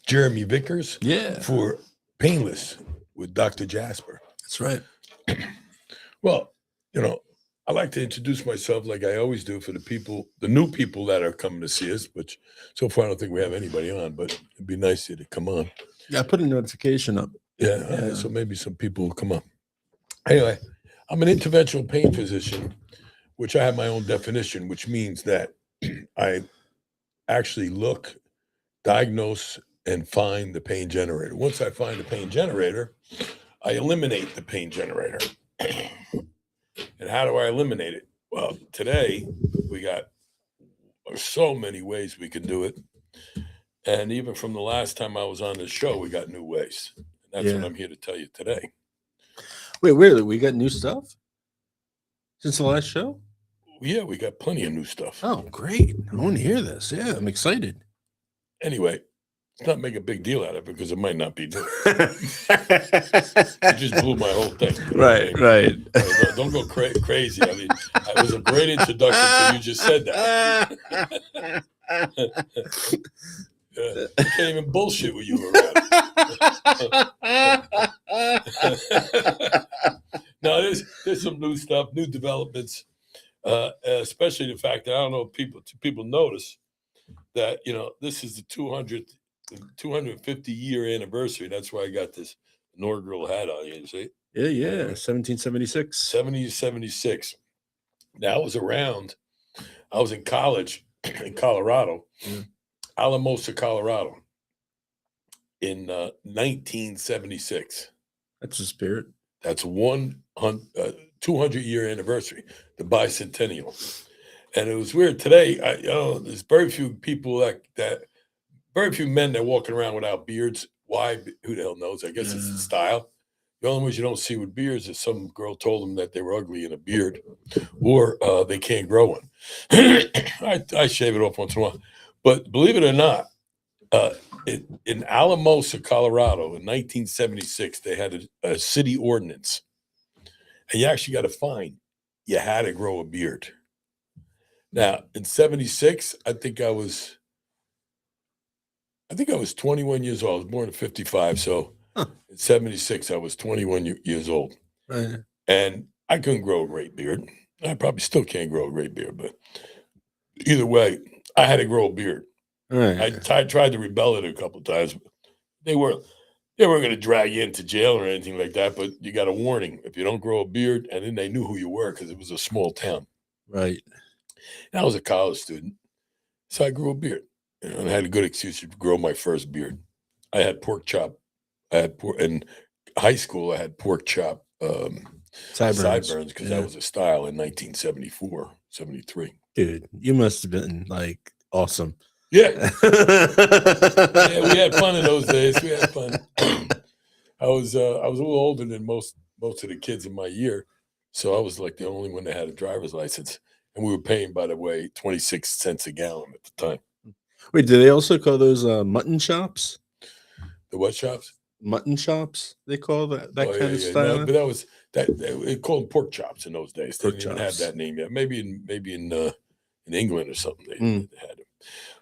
Jeremy Vickers Yeah, for Painless with Dr. Jasper. that's right. Well, I like to introduce myself like I always do for the new people that are coming to see us, which so far I don't think we have anybody on, but it'd be nice to come on. Yeah, I put a notification up. Yeah, all right, so maybe some people will come on. Anyway, I'm an interventional pain physician, which I have my own definition, which means that I actually look, diagnose, and find the pain generator. Once I find the pain generator, I eliminate the pain generator. And how do I eliminate it? Well, today we got so many ways we can do it. And even from the last time I was on the show, we got new ways. And that's what I'm here to tell you today. Wait, really? We got new stuff since the last show? Yeah, we got plenty of new stuff. Oh, great. I want to hear this. Yeah, I'm excited. Anyway, let's not make a big deal out of it because it might not be new. You just blew my whole thing. Right. Don't go crazy. I mean, it was a great introduction until you just said that. I can't even bullshit with you around. No, there's some new stuff, new developments, especially the fact that I don't know if people notice that, this is the 250-year anniversary. That's why I got this inaugural hat on. You see? Yeah. 1776. 1776. Now, I was around. I was in college in Colorado, Alamosa, Colorado, in 1976. That's the spirit. That's 200-year anniversary, the bicentennial. And it was weird today. There's very few people very few men that are walking around without beards. Why? Who the hell knows? I guess it's the style. The only ones you don't see with beards is some girl told them that they were ugly in a beard, or they can't grow one. I shave it off once in a while. But believe it or not, in Alamosa, Colorado, in 1976, they had a city ordinance, and you actually got to find you had to grow a beard. Now, in 76, I think I was 21 years old. I was born in 55, so in 76, I was 21 years old. Right. And I couldn't grow a great beard. I probably still can't grow a great beard, but either way, I had to grow a beard. Right. I tried to rebel it a couple of times. But they weren't going to drag you into jail or anything like that, but you got a warning. If you don't grow a beard, and then they knew who you were because it was a small town. Right. And I was a college student, so I grew a beard. And I had a good excuse to grow my first beard. I had pork chop. In high school, I had pork chop sideburns because that was a style in 1974, 73. Dude, you must have been like awesome. Yeah. Yeah, we had fun in those days. We had fun. I was a little older than most of the kids in my year, so I was like the only one that had a driver's license, and we were paying, by the way, 26 cents a gallon at the time. Wait, do they also call those mutton chops? The what shops? Mutton chops, they call that kind of No, style. but that was they called them pork chops in those days. They Pork didn't even have chops. that name yet. Maybe in England or something they had it.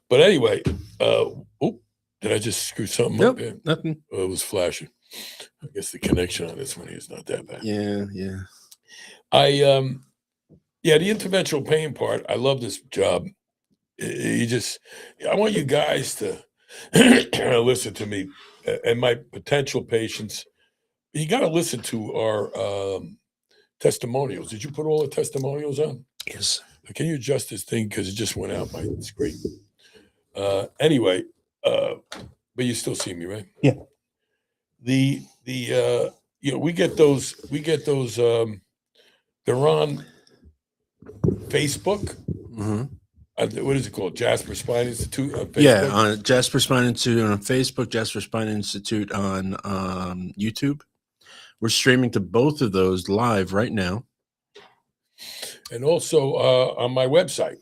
But anyway, did I just screw something up here? Nothing. Oh, it was flashing. I guess the connection on this one is not that bad. Yeah. The interventional pain part. I love this job. I want you guys to listen to me and my potential patients. You got to listen to our testimonials. Did you put all the testimonials on? Yes. Can you adjust this thing because it just went out my screen? Anyway, but you still see me, right? Yeah. We get those. They're on Facebook. Mm-hmm. What is it called? Jasper Spine Institute on Facebook? Yeah, on Jasper Spine Institute on Facebook, Jasper Spine Institute on YouTube. We're streaming to both of those live right now. And also on my website.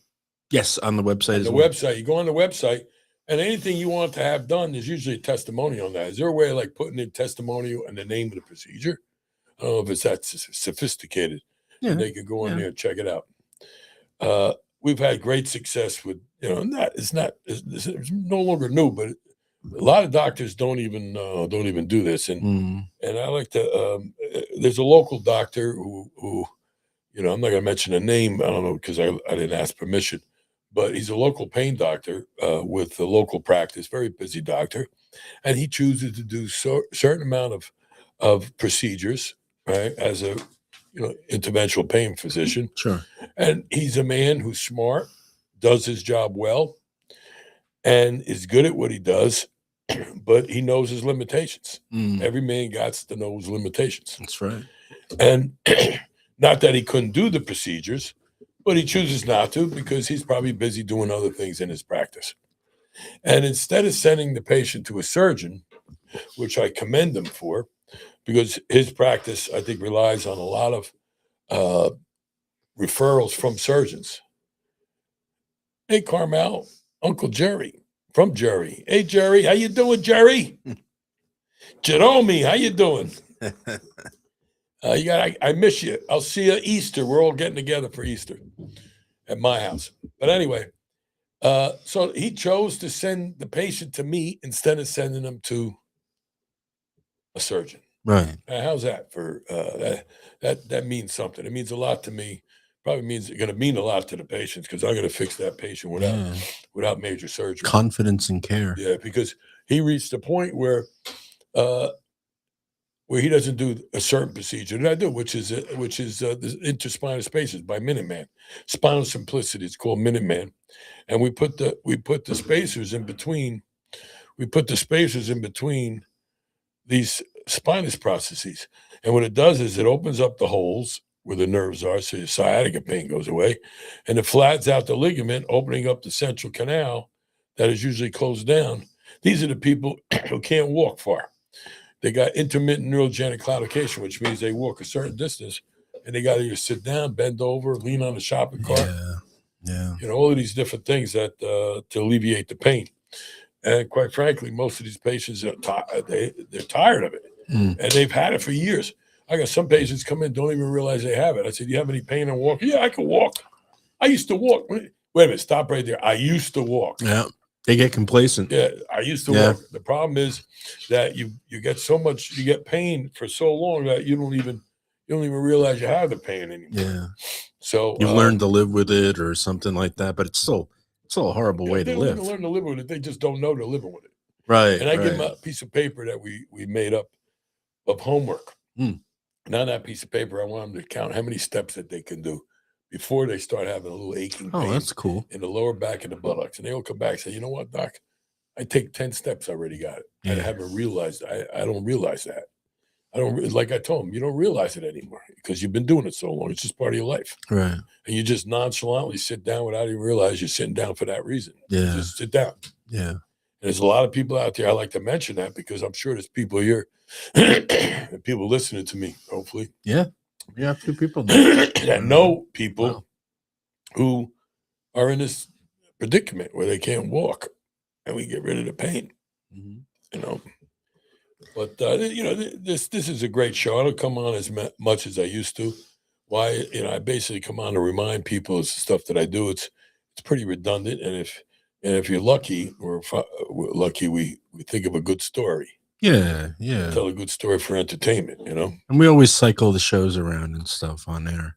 Yes, on the website as well. Website. You go on the website, and anything you want to have done, there's usually a testimonial on that. Is there a way of like putting in testimonial and the name of the procedure? I don't know if it's that sophisticated. Yeah. They could go on there and check it out. We've had great success with, it's no longer new, but A lot of doctors don't even do this, and I like to. There's a local doctor who I'm not going to mention a name. I don't know because I didn't ask permission, but he's a local pain doctor with a local practice, very busy doctor, and he chooses to do certain amount of procedures, right, as a interventional pain physician. Sure. And he's a man who's smart, does his job well, and is good at what he does, but he knows his limitations. Every man got to know his limitations. That's right. And not that he couldn't do the procedures, but he chooses not to because he's probably busy doing other things in his practice. And instead of sending the patient to a surgeon, which I commend him for, because his practice, I think, relies on a lot of referrals from surgeons. Hey, Carmel, Uncle Jerry from Jerry. Hey, Jerry, how you doing, Jerry? Jerome, how you doing? I miss you. I'll see you Easter. We're all getting together for Easter at my house. But anyway, so he chose to send the patient to me instead of sending them to a surgeon. Right. How's that for that means something. It means a lot to me. Probably means it's going to mean a lot to the patients because I'm going to fix that patient without major surgery. Confidence and care. Yeah, because he reached a point where he doesn't do a certain procedure that I do, which is the interspinal spaces by Minuteman. Spinal simplicity is called Minuteman, and we put the spacers in between. We put the spacers in between these spinous processes, and what it does is it opens up the holes where the nerves are, so your sciatica pain goes away, and it flattens out the ligament, opening up the central canal that is usually closed down. These are the people who can't walk far. They got intermittent neurogenic claudication, which means they walk a certain distance, and they got to either sit down, bend over, lean on a shopping cart. Yeah. All of these different things that to alleviate the pain. And quite frankly, most of these patients are they're tired of it, and they've had it for years. I got some patients come in, don't even realize they have it. I said, "Do you have any pain in walking?" "Yeah, I can walk. I used to walk." "Wait a minute, stop right there. I used to walk." Yeah. They get complacent. Yeah, I used to walk. The problem is that you get pain for so long that you don't even realize you have the pain anymore. Yeah. So you've learned to live with it or something like that, but it's still a horrible way to live. They learn to live with it. They just don't know they're living with it. Right. And I give them a piece of paper that we made up of homework. And on that piece of paper, I want them to count how many steps that they can do before they start having a little aching pain. Oh, that's cool. In the lower back and the buttocks. And they all come back and say, "You know what, Doc? I take 10 steps, I already got it." I haven't realized. I don't realize that. Like I told them, you don't realize it anymore because you've been doing it so long. It's just part of your life. Right. And you just nonchalantly sit down without even realize you're sitting down for that reason. Yeah. You just sit down. Yeah. And there's a lot of people out there. I like to mention that because I'm sure there's people here and people listening to me, hopefully. Yeah. We have 2 people that know people who are in this predicament where they can't walk, and we get rid of the pain. But this is a great show. I don't come on as much as I used to. Why? I basically come on to remind people of the stuff that I do. It's pretty redundant, and if you're lucky, we're lucky, we think of a good story. Yeah. Tell a good story for entertainment, And we always cycle the shows around and stuff on there,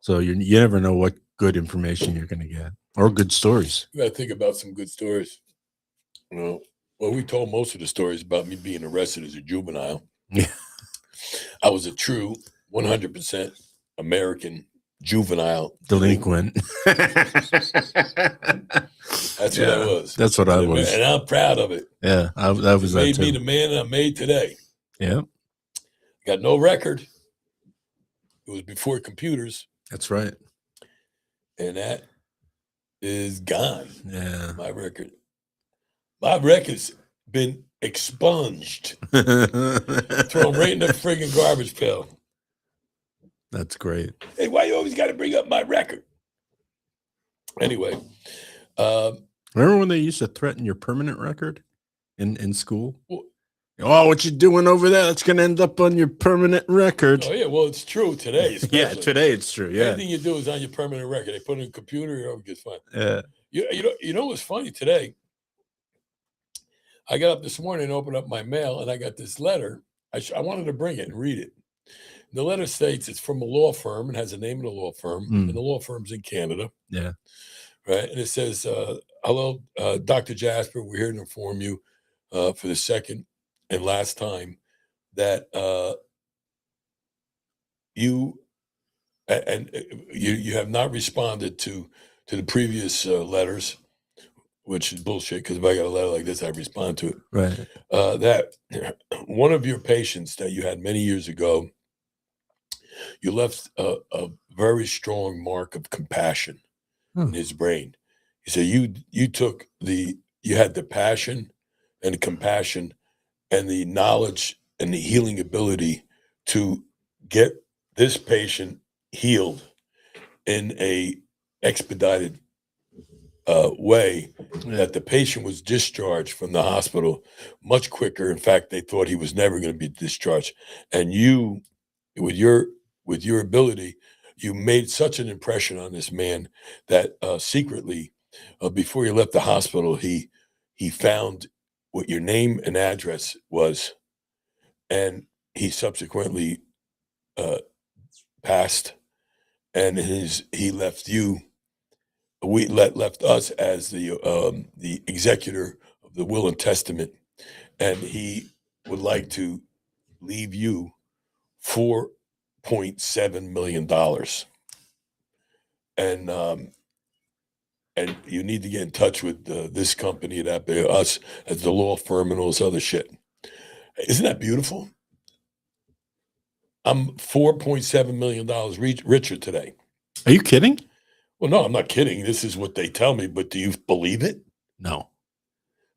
so you never know what good information you're going to get or good stories. You got to think about some good stories. Well, we told most of the stories about me being arrested as a juvenile. Yeah. I was a true 100% American juvenile delinquent. That's what I was. That's what I was. And I'm proud of it. Yeah, that was that made too. me the man that I'm made today. Yeah. Got no record. It was before computers. That's right. And that is gone. Yeah. My record's been expunged. Throw them right in the friggin' garbage pail. That's great. Hey, why you always got to bring up my record? Anyway. Remember when they used to threaten your permanent record in school? Well, what you doing over there? That's going to end up on your permanent record. Oh, yeah. Well, it's true today. Yeah, today it's true. Yeah. Anything you do is on your permanent record. They put it in a computer, it gets fine. Yeah. You know what's funny today? I got up this morning and opened up my mail, and I got this letter. I wanted to bring it and read it. The letter states it's from a law firm and has a name of the law firm, and the law firm's in Canada. Yeah. Right. And it says, hello, Dr. Jasper, we're here to inform you for the second and last time that you have not responded to the previous letters, which is bullshit, because if I got a letter like this, I respond to it. Right. That one of your patients that you had many years ago, you left a very strong mark of compassion in his brain. He said you had the passion and the compassion and the knowledge and the healing ability to get this patient healed in a expedited way, that the patient was discharged from the hospital much quicker. In fact, they thought he was never going to be discharged. And you, with your ability, you made such an impression on this man that secretly, before he left the hospital, he found what your name and address was, and he subsequently passed, and he left you. We left us as the executor of the will and testament, and he would like to leave you $4.7 million. And you need to get in touch with this company, that us as the law firm and all this other shit. Isn't that beautiful? I'm $4.7 million richer today. Are you kidding? Well, no, I'm not kidding. This is what they tell me, but do you believe it? No.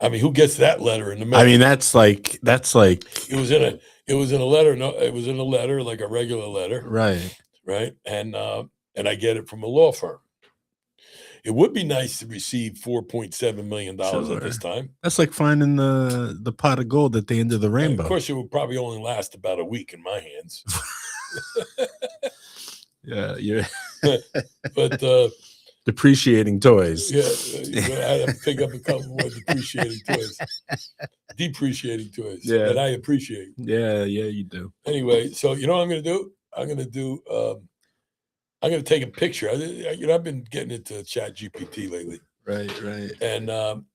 I mean, who gets that letter in the mail? I mean, that's like it was in a letter. No, it was in a letter, like a regular letter. Right. And I get it from a law firm. It would be nice to receive $4.7 million at this time. That's like finding the pot of gold at the end of the rainbow. And of course, it would probably only last about a week in my hands. Yeah. But depreciating toys. Yeah, I have to pick up a couple more depreciating toys that I appreciate. Yeah, you do. Anyway, so you know what I'm going to do? I'm going to take a picture. I've been getting into Chat GPT lately. Right. And I'm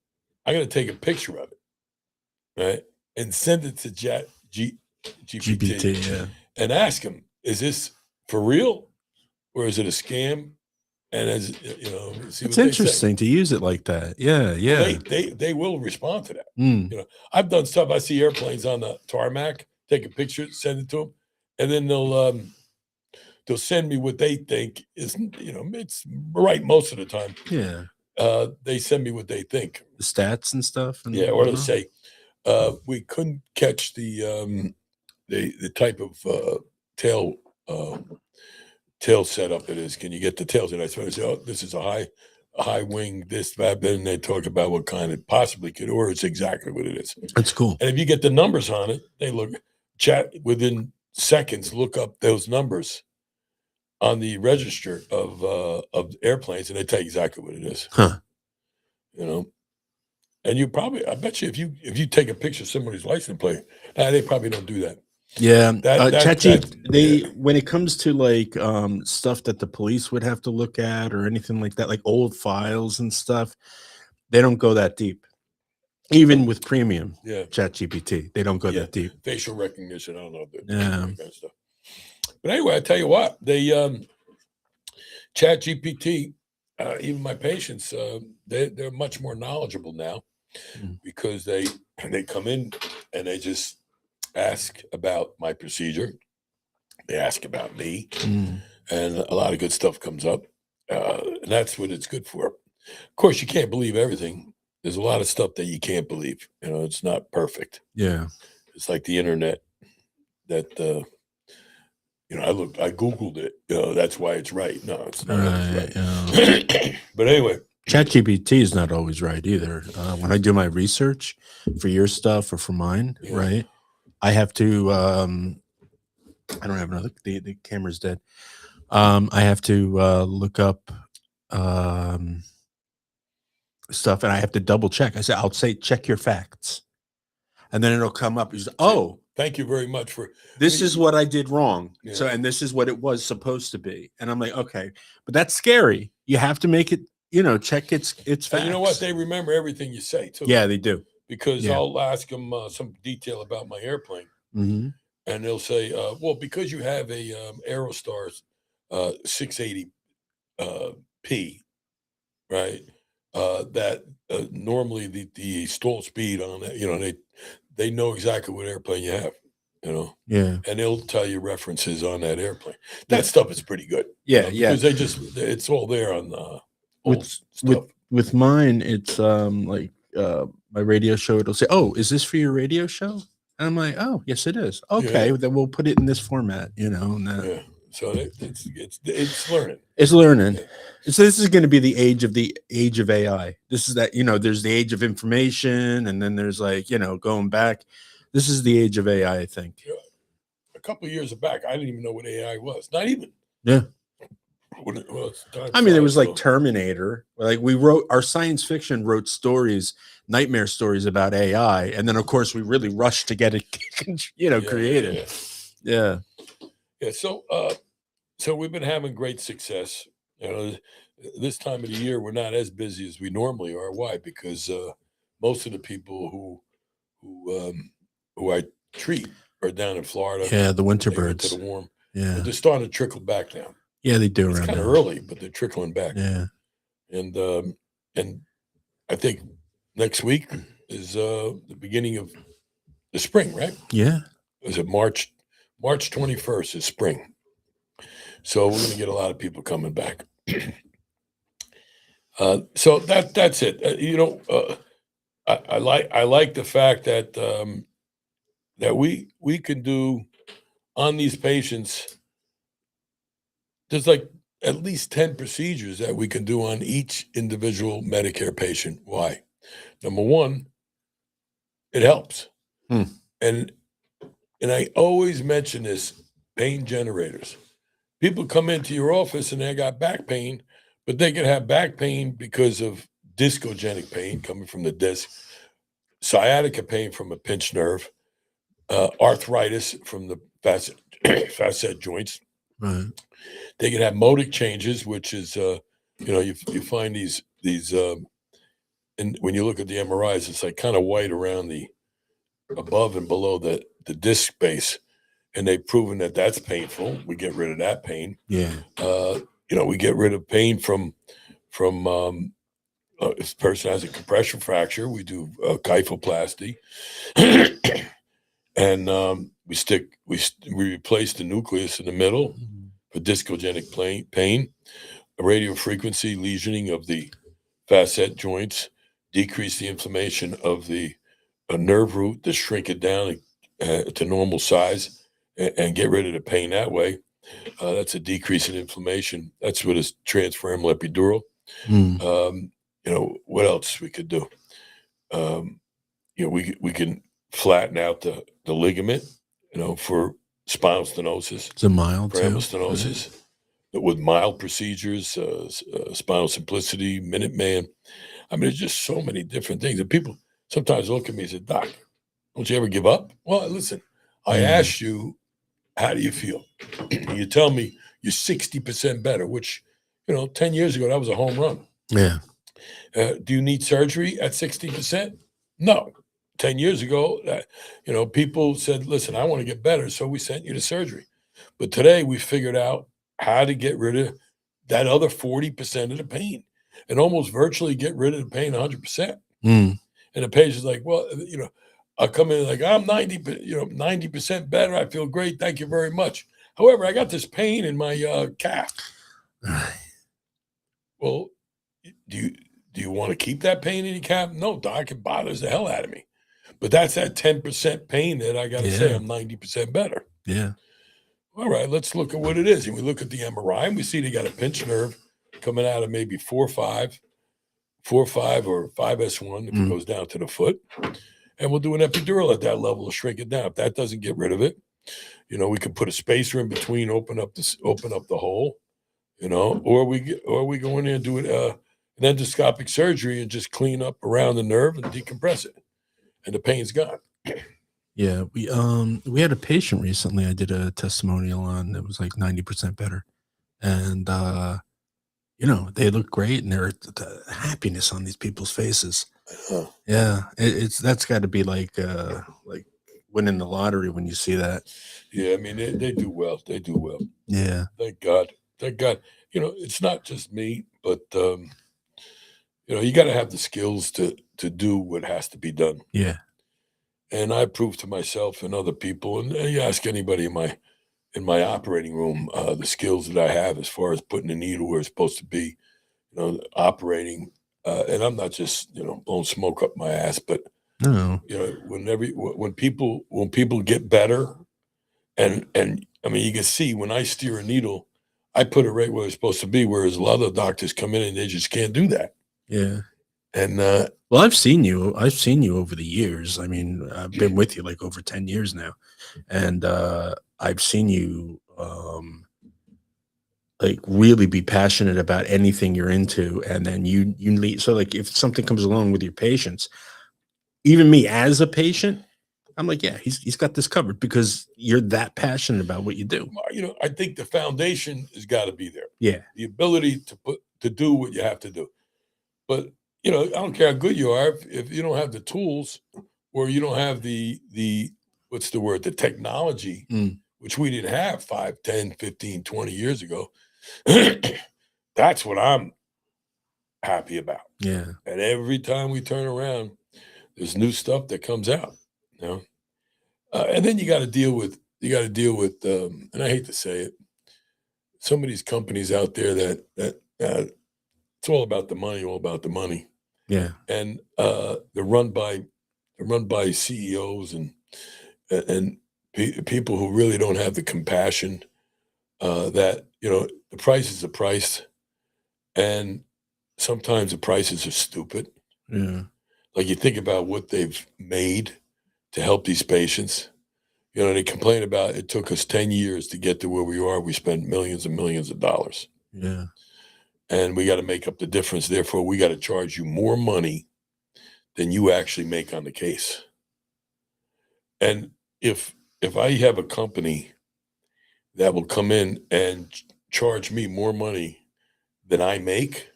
going to take a picture of it, right, and send it to Chat GPT, and ask him, is this for real or is it a scam? And as you know, it's interesting to use it like that. Yeah. Well, they will respond to that. You know, I've done stuff. I see airplanes on the tarmac, take a picture, send it to them, and then they'll send me what they think is, it's right most of the time. Yeah. They send me what they think, the stats and stuff. And or they'll say we couldn't catch the type of tail setup it is. Can you get the tails? And I say, oh, this is a high wing, this, that, then they talk about what kind it possibly could, or it's exactly what it is. That's cool. And if you get the numbers on it, they chat within seconds, look up those numbers on the register of airplanes, and they tell you exactly what it is. Huh. And I bet you if you take a picture of somebody's license plate, they probably don't do that. Yeah, when it comes to like stuff that the police would have to look at or anything like that, like old files and stuff, they don't go that deep. Even with premium, Chat GPT, they don't go that deep. Facial recognition, I don't know. That kind of stuff. But anyway, I tell you what, they Chat GPT, even my patients, they're much more knowledgeable now because they come in and they just ask about my procedure. They ask about me, and a lot of good stuff comes up. And that's what it's good for. Of course, you can't believe everything. There's a lot of stuff that you can't believe. It's not perfect. Yeah. It's like the internet that, I Googled it. That's why it's right. No, it's not always right. But anyway. ChatGPT is not always right either. When I do my research for your stuff or for mine, right, I have to, I don't have another, the camera's dead. I have to look up stuff, and I have to double check. I'll say, check your facts. and then it'll come up. Oh, thank you very much for this is what I did wrong. Yeah. So, and this is what it was supposed to be. And I'm like, okay, but that's scary. You have to make it, check its facts. And you know what? They remember everything you say too. Yeah, they do. Because I'll ask them some detail about my airplane, and they'll say, well, because you have a Aerostar 680 P, right? That normally the stall speed on that, they know exactly what airplane you have, Yeah. and they'll tell you references on that airplane. That stuff is pretty good. Yeah, because it's all there on old stuff. With mine, it's like my radio show. It'll say, "Oh, is this for your radio show?" And I'm like, "Oh, yes, it is." Okay, then we'll put it in this format, and that. Yeah. So it's learning. It's learning. So this is going to be the age of AI. This is that, there's the age of information, and then there's going back. This is the age of AI, I think. Yeah. A couple of years back, I didn't even know what AI was. Not even. Yeah. I mean, it was like Terminator. Like our science fiction wrote nightmare stories about AI, and then of course we really rushed to get it, created. Yeah. So we've been having great success. This time of the year we're not as busy as we normally are. Why? Because most of the people who I treat are down in Florida. Yeah, the winter birds. To the warm. Yeah, but they're starting to trickle back now. Yeah, they do. It's kind of early, but they're trickling back. Yeah, and I think next week is the beginning of the spring, right? Yeah. Is it March 21st is spring. So we're going to get a lot of people coming back. So that's it. I like the fact that that we can do on these patients. There's like at least 10 procedures that we can do on each individual Medicare patient. Why? Number one, it helps. And I always mention this: pain generators. People come into your office and they got back pain, but they can have back pain because of discogenic pain coming from the disc, sciatica pain from a pinched nerve, arthritis from the facet joints. Right. They can have modic changes, which is you find these and when you look at the MRIs, it's like kind of white around the above and below the disc base. And they've proven that that's painful. We get rid of that pain. Yeah. We get rid of pain from if this person has a compression fracture, we do kyphoplasty, and we replace the nucleus in the middle for discogenic pain, a radio frequency lesioning of the facet joints, decrease the inflammation of the nerve root to shrink it down to normal size. And get rid of the pain that way. That's a decrease in inflammation. That's what is transfemoral epidural. What else we could do? We can flatten out the ligament, for spinal stenosis. It's a mild paramus stenosis. With mild procedures, spinal simplicity, Minuteman. I mean, there's just so many different things. And people sometimes look at me and say, "Doc, don't you ever give up?" Well, listen, I asked you, how do you feel? You tell me you're 60% better, which, 10 years ago, that was a home run. Yeah. Do you need surgery at 60%? No. 10 years ago, people said, listen, I want to get better, so we sent you to surgery. But today we figured out how to get rid of that other 40% of the pain and almost virtually get rid of the pain 100%. And the patient's like, well, I come in like, I'm 90% better. I feel great. Thank you very much. However, I got this pain in my calf. Well, do you want to keep that pain in your calf? No, doc, it bothers the hell out of me. But that's that 10% pain that I got to say I'm 90% better. Yeah. All right, let's look at what it is. And we look at the MRI and we see they got a pinched nerve coming out of maybe 4-5 or 5S1 if it goes down to the foot. And we'll do an epidural at that level to shrink it down. If that doesn't get rid of it, we can put a spacer in between, open up the hole, or we go in there and do an endoscopic surgery and just clean up around the nerve and decompress it, and the pain's gone. Yeah, we had a patient recently I did a testimonial on that was like 90% better. And they look great and the happiness on these people's faces. Uh, Yeah, it's that's got to be like winning the lottery when you see that. yeah, I mean they do well. They do well. Yeah, Thank God. Thank God. It's not just me, but you got to have the skills to do what has to be done. yeah, And I prove to myself and other people, and you ask anybody in my operating room, the skills that I have as far as putting the needle where it's supposed to be, operating. And I'm not just blowing smoke up my ass, but no, when people get better, and I mean you can see when I steer a needle, I put it right where it's supposed to be. Whereas a lot of doctors come in and they just can't do that. yeah. And Well, I've seen you over the years. I mean, I've been with you like over 10 years now, and I've seen you like really be passionate about anything you're into, and then you lead. So like if something comes along with your patients, even me as a patient, I'm like, yeah, he's got this covered because you're that passionate about what you do. I think the foundation has got to be there. Yeah, The ability to do what you have to do. But I don't care how good you are if you don't have the tools, or you don't have the what's the word, the technology, mm, which we didn't have 5, 10, 15, 20 years ago. That's what I'm happy about. yeah, And every time we turn around, there's new stuff that comes out. You know, and then you got to deal with, and I hate to say it, some of these companies out there that it's all about the money, all about the money, yeah, and they're run by CEOs and people who really don't have the compassion. That the price is the price, and sometimes the prices are stupid. yeah, Like you think about what they've made to help these patients. They complain about it took us 10 years to get to where we are. We spent millions and millions of dollars, yeah, and we got to make up the difference. Therefore, we got to charge you more money than you actually make on the case. And if I have a company that will come in and charge me more money than I make,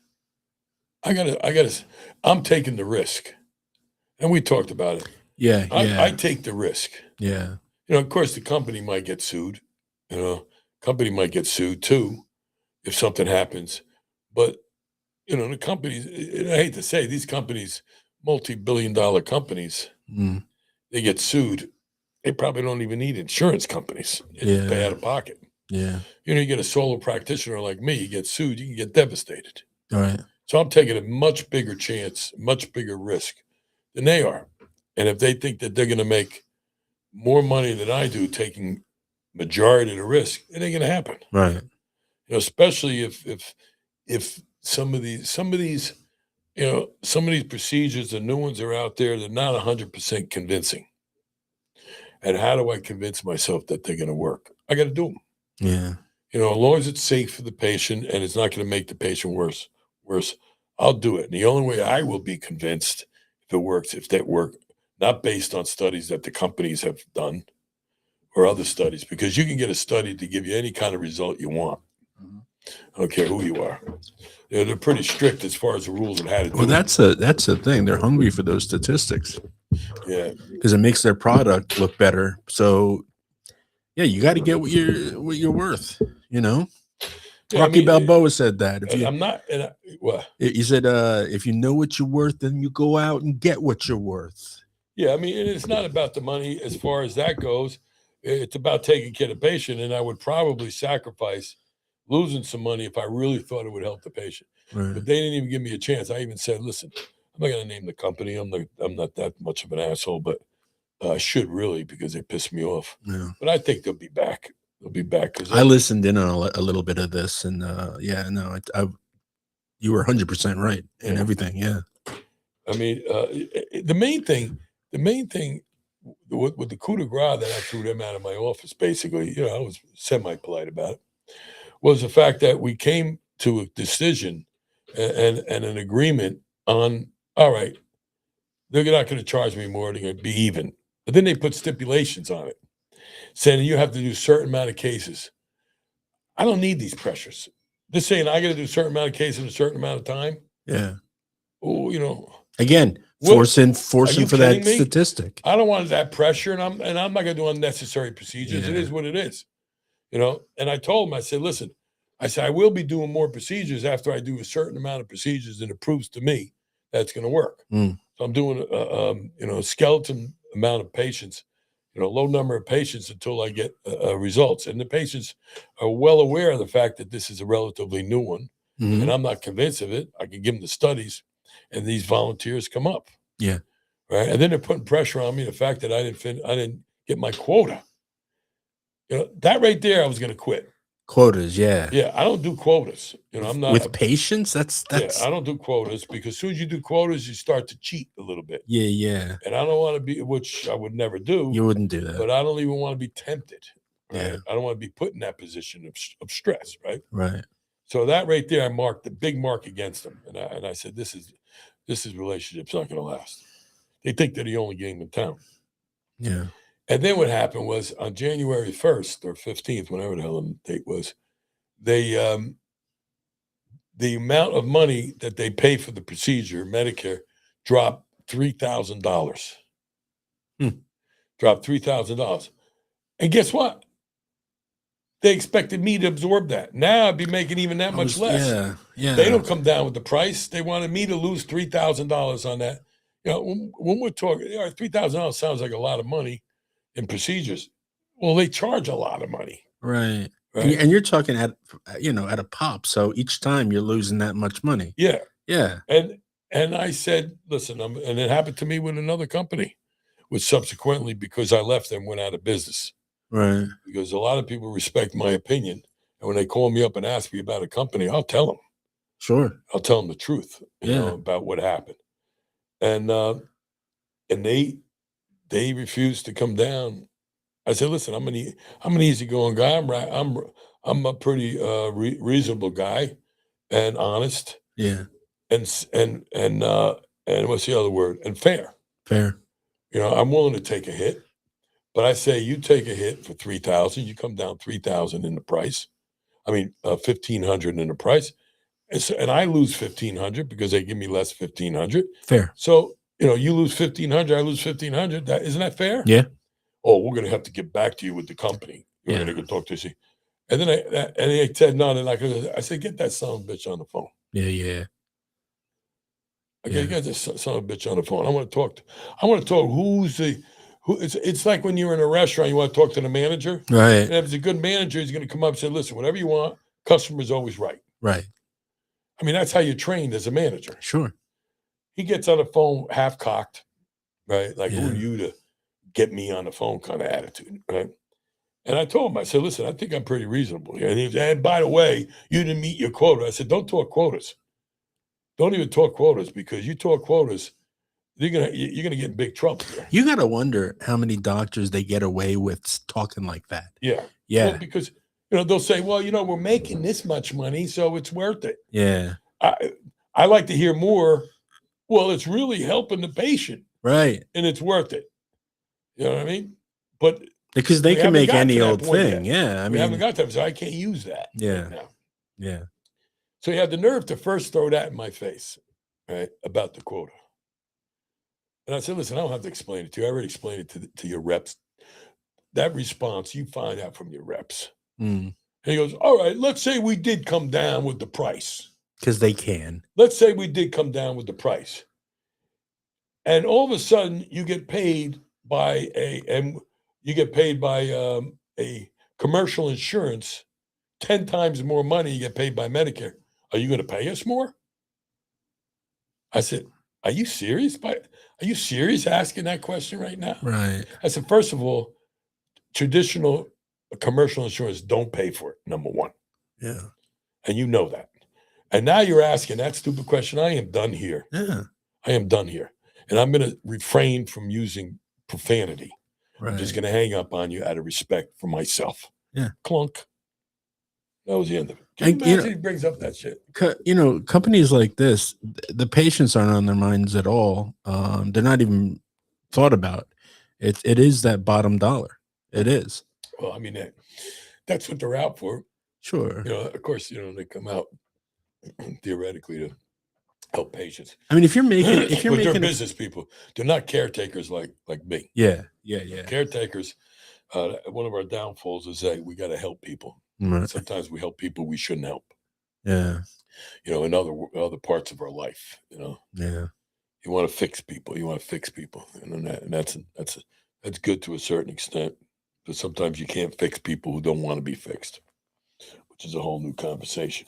I'm taking the risk. And we talked about it. yeah, I yeah, take the risk. yeah, Of course, the company might get sued. You know, company might get sued too if something happens. But the companies. And I hate to say, these companies, multi-billion-dollar companies, mm, they get sued. They probably don't even need insurance companies. They just pay yeah, out of pocket. yeah. You get a solo practitioner like me, you get sued, you can get devastated. All right, So I'm taking a much bigger chance, much bigger risk than they are. And if they think that they're going to make more money than I do taking majority of the risk, it ain't going to happen. right, Especially if some of these procedures, the new ones are out there, they're not 100% convincing. And how do I convince myself that they're going to work? I got to do them. yeah, As long as it's safe for the patient and it's not going to make the patient worse, I'll do it. And the only way I will be convinced if that work, not based on studies that the companies have done or other studies, because you can get a study to give you any kind of result you want. mhm. I don't care who you are. They're pretty strict as far as the rules on how to Well, do it. that's the thing. They're hungry for those statistics Yeah. because it makes their product look better. So yeah, you got to get what you're worth. You know, Yeah, I Rocky mean, Balboa said that. I'm not, well, He said, if you know what you're worth, then you go out and get what you're worth. yeah, I mean, and it's not about the money as far as that goes. It's about taking care of the patient, and I would probably sacrifice losing some money if I really thought it would help the patient. Right. But they didn't even give me a chance. I even said, "Listen, I'm not going to name the company. I'm not that much of an asshole, but I should really because they pissed me off. Yeah. But I think they'll be back. They'll be back because I listened in on a little bit of this, and yeah, no, you were 100% right in Yeah. everything. Yeah. I mean, the main thing with the coup de grace that I threw them out of my office, basically, I was semi-polite about it, was the fact that we came to a decision and an agreement on, all right, they're not going to charge me more. They're going to be even. But then they put stipulations on it, saying you have to do a certain amount of cases. I don't need these pressures. They're saying I got to do a certain amount of cases in a certain amount of time. Yeah. Oh, you know. Again, forcing for that statistic. I don't want that pressure, and I'm not going to do unnecessary procedures. Yeah. It is what it is, you know. And I told him, I said, listen, I will be doing more procedures after I do a certain amount of procedures, and it proves to me that's going to work. So I'm doing a skeleton amount of patients, low number of patients until I get results. And the patients are well aware of the fact that this is a relatively new one, and I'm not convinced of it. I can give them the studies, and these volunteers come up. Yeah. Right. And then they're putting pressure on me. The fact that I didn't get my quota. That right there, I was going to quit. Quotas, yeah. Yeah, I don't do quotas. I'm not with patients. That's yeah, I don't do quotas because as soon as you do quotas, you start to cheat a little bit. Yeah, yeah. And I don't want to be, which I would never do. You wouldn't do that. But I don't even want to be tempted. Right? Yeah. I don't want to be put in that position of stress. Right. Right. So that right there, I marked the big mark against them, and I said, this is relationship's not going to last. They think they're the only game in town. Yeah. And then what happened was on January 1st or 15th, whenever the hell the date was, they the amount of money that they pay for the procedure, Medicare, dropped $3,000. Dropped $3,000. And guess what? They expected me to absorb that. Now I'd be making even that much less. Yeah, yeah. They don't come down with the price. They wanted me to lose $3,000 on that. When we're talking, $3,000 sounds like a lot of money in procedures. Well, they charge a lot of money. Right. And you're talking at a pop. So each time you're losing that much money. Yeah. Yeah. And I said, listen, and it happened to me with another company, which subsequently, because I left them, went out of business. Right. Because a lot of people respect my opinion. And when they call me up and ask me about a company, I'll tell them. Sure. I'll tell them the truth, about what happened. And they refused to come down. I said, listen, I'm an easygoing guy. I'm a pretty reasonable guy and honest. Yeah. And what's the other word? And fair. Fair. I'm willing to take a hit. But I say you take a hit for $3,000, you come down $3,000 in the price. I mean, $1,500 in the price, and I lose $1,500 because they give me less $1,500. Fair. So you lose $1,500, I lose $1,500. That isn't that fair? Yeah. Oh, we're gonna have to get back to you with the company. You're gonna go talk to you. And then they said no. They're not gonna. I said, get that son of a bitch on the phone. Yeah, yeah. Okay, get this son of a bitch on the phone. I want to talk. It's like when you're in a restaurant, you want to talk to the manager. Right. And if it's a good manager, he's going to come up and say, listen, whatever you want, customer's always right. Right. I mean, that's how you're trained as a manager. Sure. He gets on the phone half-cocked, right? Like, who are you to get me on the phone kind of attitude, right? And I told him, I said, listen, I think I'm pretty reasonable. And he said, and by the way, you didn't meet your quota. I said, don't talk quotas. Don't even talk quotas, because you talk quotas, you're gonna get in big trouble there. You gotta wonder how many doctors they get away with talking like that. Yeah. Yeah. Well, because they'll say, well, we're making this much money, so it's worth it. Yeah. I like to hear more. Well, it's really helping the patient. Right. And it's worth it. You know what I mean? But because they can make any old thing. Yet. Yeah. I mean, we haven't got that, so I can't use that. Yeah. Right now. Yeah. So you had the nerve to first throw that in my face, right? About the quota. And I said, listen, I don't have to explain it to you. I already explained it to your reps. That response, you find out from your reps. And he goes, all right, let's say we did come down with the price. Because they can. Let's say we did come down with the price. And all of a sudden, you get paid by a commercial insurance, 10 times more money you get paid by Medicare. Are you going to pay us more? I said, are you serious? Are you serious asking that question right now? Right. I said, first of all, traditional commercial insurance don't pay for it, number one. Yeah. And you know that. And now you're asking that stupid question. I am done here. Yeah. I am done here. And I'm going to refrain from using profanity. Right. I'm just going to hang up on you out of respect for myself. Yeah. Clunk. That was the end of it. Can you imagine he brings up that shit? Companies like this, the patients aren't on their minds at all. They're not even thought about. It is that bottom dollar. It is. Well, I mean, that's what they're out for. Sure. Of course, they come out theoretically to help patients. I mean, if you're making, but they're business people. They're not caretakers like me. Yeah. Caretakers. One of our downfalls is that we got to help people. Right. Sometimes we help people we shouldn't help. Yeah. In other parts of our life. Yeah. You want to fix people. And that's good to a certain extent. But sometimes you can't fix people who don't want to be fixed, which is a whole new conversation.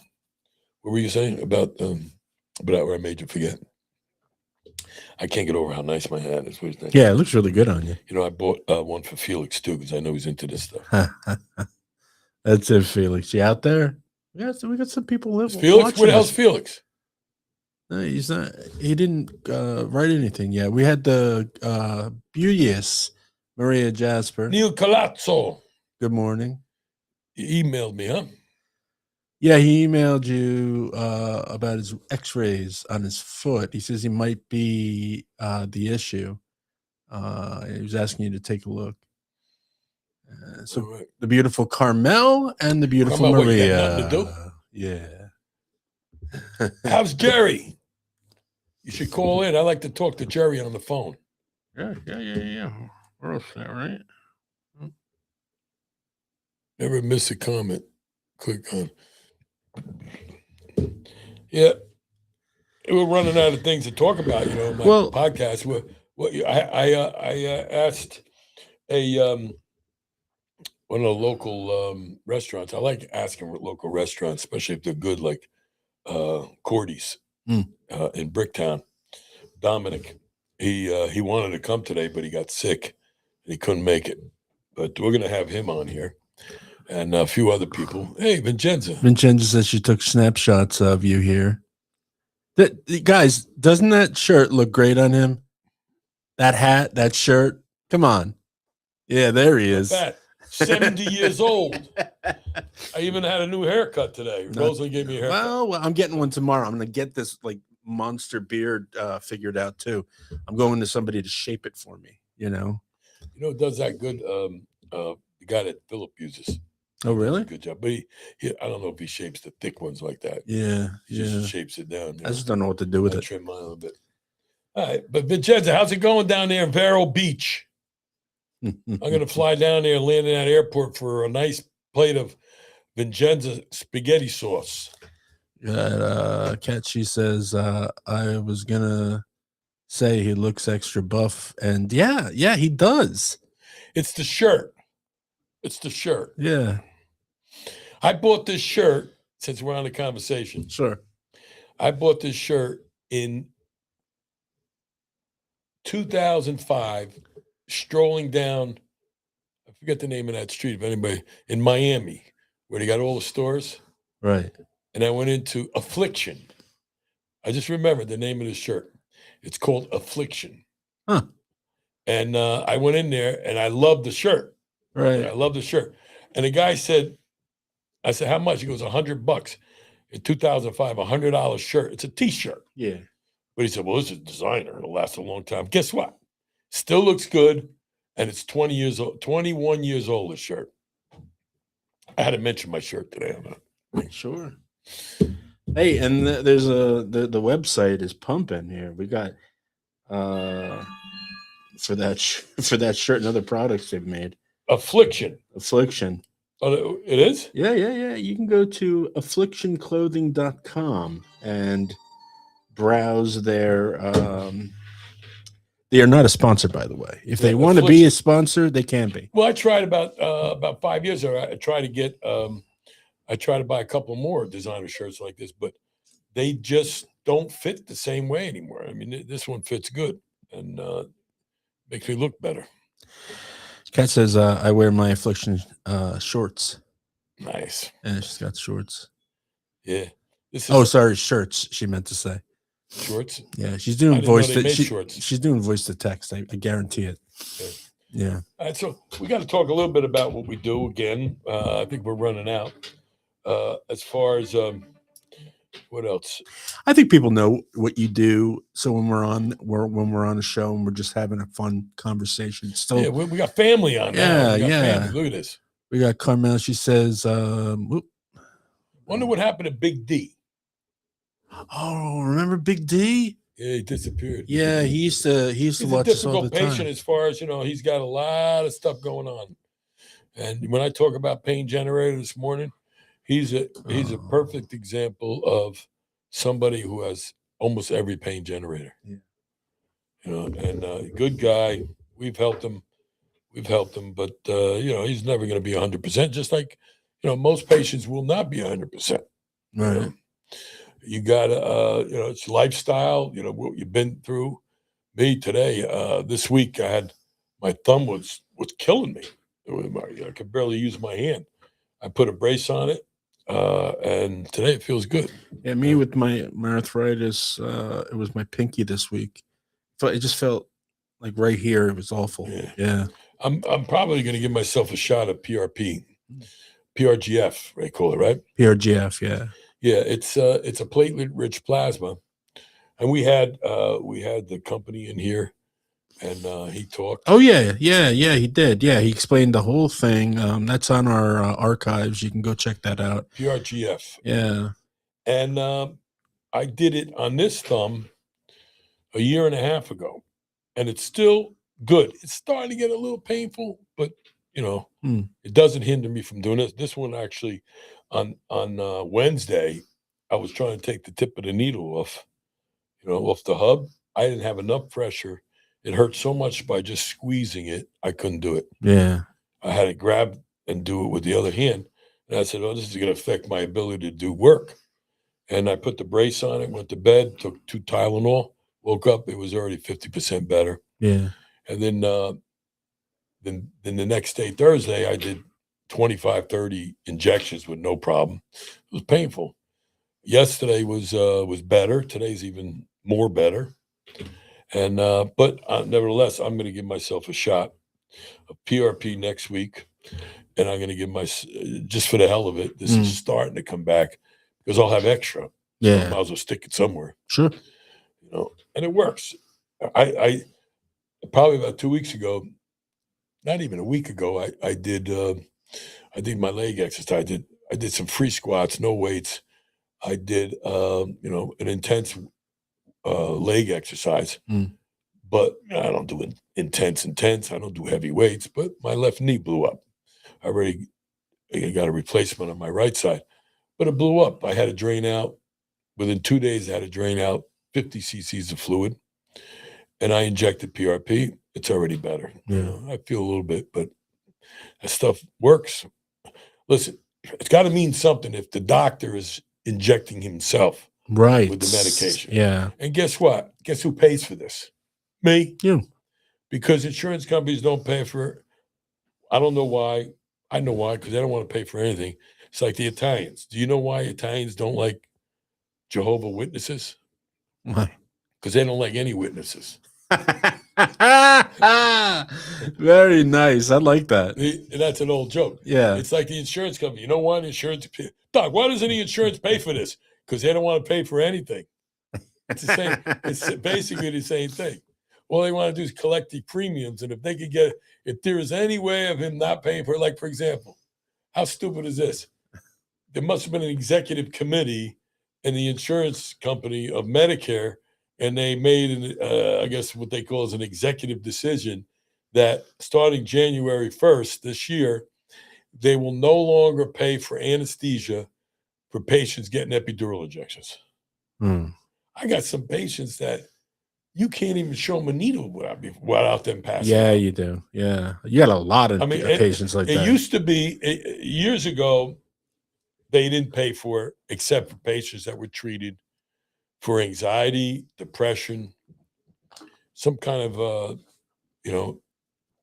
What were you saying about where I made you forget? I can't get over how nice my hat is. What do you think? Yeah, it looks really good on you. I bought one for Felix too because I know he's into this stuff. That's it, Felix. You out there? Yeah, so we got some people living. Felix, where the hell's Felix? No, he's not. He didn't write anything yet. We had the beauteous Maria Jasper. Neil Calazzo. Good morning. He emailed me, huh? Yeah, he emailed you about his X-rays on his foot. He says he might be the issue. He was asking you to take a look. So right. The beautiful Carmel and the beautiful Maria. Nothing to do? Yeah. How's Jerry? You should call in. I like to talk to Jerry on the phone. Yeah. We're all set, right? Never miss a comment. Click on. Yeah, we're running out of things to talk about. My podcast. I asked one of the local restaurants. I like asking local restaurants, especially if they're good, like Cordy's in Bricktown. Dominic, he wanted to come today, but he got sick and he couldn't make it. But we're going to have him on here. And a few other people. Hey, Vincenza. Vincenza says she took snapshots of you here. Guys, doesn't that shirt look great on him? That hat, that shirt. Come on. Yeah, there he is. 70 years old. I even had a new haircut today. Rosalie gave me a haircut. Well, I'm getting one tomorrow. I'm going to get this monster beard figured out too. I'm going to somebody to shape it for me, It does that good. The guy that Philip uses. Oh, really? Good job. But he I don't know if he shapes the thick ones like that. Yeah. He just shapes it down. I just don't know what to do with it. Trim mine a little bit. All right. But Vincenza, how's it going down there in Vero Beach? I'm going to fly down there and land in that airport for a nice plate of Vincenza spaghetti sauce. Kat, she says, I was going to say he looks extra buff. And yeah, he does. It's the shirt. Yeah. I bought this shirt, since we're on the conversation. Sure. I bought this shirt in 2005, strolling down, I forget the name of that street, if anybody, in Miami, where they got all the stores. Right. And I went into Affliction. I just remembered the name of the shirt. It's called Affliction. Huh. And I went in there, and I loved the shirt. Right. I love the shirt. And the guy said, I said, how much? He goes, $100. In 2005, $100 shirt. It's a T-shirt. Yeah. But he said, well, this is designer. It'll last a long time. Guess what? Still looks good. And it's 21 years old, this shirt. I had to mention my shirt today. Sure. Hey, and there's the website is pumping here. We got for that shirt and other products they've made. Affliction. Oh, it is? Yeah. You can go to afflictionclothing.com and browse their they are not a sponsor, by the way. If they want to be a sponsor, they can be. Well, I tried about 5 years ago. I tried to buy a couple more designer shirts like this, but they just don't fit the same way anymore. I mean, this one fits good and makes me look better. Kat says, I wear my Affliction shorts. Nice. And she's got shorts. Yeah. Sorry, shirts, she meant to say. Shorts? Yeah, she's doing voice to she's doing voice to text. I guarantee it. Okay. Yeah. All right, so we got to talk a little bit about what we do again. I think we're running out. As far as What else? I think people know what you do. So when we're on the show and we're just having a fun conversation, still, yeah, we got family on now. We got family. Look at this. We got Carmel. She says, wonder what happened to Big D. Oh, remember Big D? Yeah, he disappeared. Yeah, he used to watch us all the time. He's a difficult patient as far as, he's got a lot of stuff going on. And when I talk about pain generator this morning, he's a perfect example of somebody who has almost every pain generator. Yeah. And good guy. We've helped him, but he's never going to be 100%. Just like, most patients will not be 100%. Right. You gotta, it's lifestyle. What you've been through. Me today, this week, I had my thumb was killing me. I could barely use my hand. I put a brace on it, and today it feels good. Yeah, me with my arthritis, it was my pinky this week. It just felt like right here. It was awful. Yeah. I'm probably going to give myself a shot of PRP, PRGF, they call it, right? PRGF, yeah. Yeah, it's a platelet-rich plasma, and we had the company in here. And he talked. Oh, yeah, he did. Yeah, he explained the whole thing. That's on our archives. You can go check that out. PRGF. Yeah. And I did it on this thumb a year and a half ago, and it's still good. It's starting to get a little painful, but, it doesn't hinder me from doing this. This one actually, on Wednesday, I was trying to take the tip of the needle off the hub. I didn't have enough pressure. It hurt so much by just squeezing it, I couldn't do it. Yeah. I had to grab and do it with the other hand. And I said, this is going to affect my ability to do work. And I put the brace on it, went to bed, took 2 Tylenol, woke up, it was already 50% better. Yeah. And then the next day, Thursday, I did 25, 30 injections with no problem. It was painful. Yesterday was better. Today's even more better. And but nevertheless, I'm going to give myself a shot of PRP next week, and I'm going to give just for the hell of it. This is starting to come back because I'll have extra. So I might as well stick it somewhere. Sure. And it works. I probably about 2 weeks ago, not even a week ago, I did my leg exercise. I did some free squats, no weights. I did an intense leg exercise, but I don't do intense. I don't do heavy weights, but my left knee blew up. I got a replacement on my right side, but it blew up. I had to drain out. Within 2 days, I had to drain out 50 cc's of fluid, and I injected PRP. It's already better. Yeah. I feel a little bit, but that stuff works. Listen, it's got to mean something if the doctor is injecting himself. Right. With the medication. Yeah. And guess what? Guess who pays for this? Me. You. Because insurance companies don't pay for it. I don't know why. I know why, because they don't want to pay for anything. It's like the Italians. Do you know why Italians don't like Jehovah's Witnesses? Why? Because they don't like any witnesses. Very nice. I like that. And that's an old joke. Yeah. It's like the insurance company. You know why the insurance? Doc, why doesn't the insurance pay for this? Because they don't want to pay for anything. It's the same. It's basically the same thing. All they want to do is collect the premiums, and if there is any way of him not paying for it, like for example, how stupid is this? There must have been an executive committee in the insurance company of Medicare, and they made I guess what they call as an executive decision that starting January 1st this year, they will no longer pay for anesthesia for patients getting epidural injections. I got some patients that you can't even show them a needle without them passing. Yeah, out. you do. Yeah. You got a lot of patients like that. It used to be years ago, they didn't pay for it except for patients that were treated for anxiety, depression, some kind of,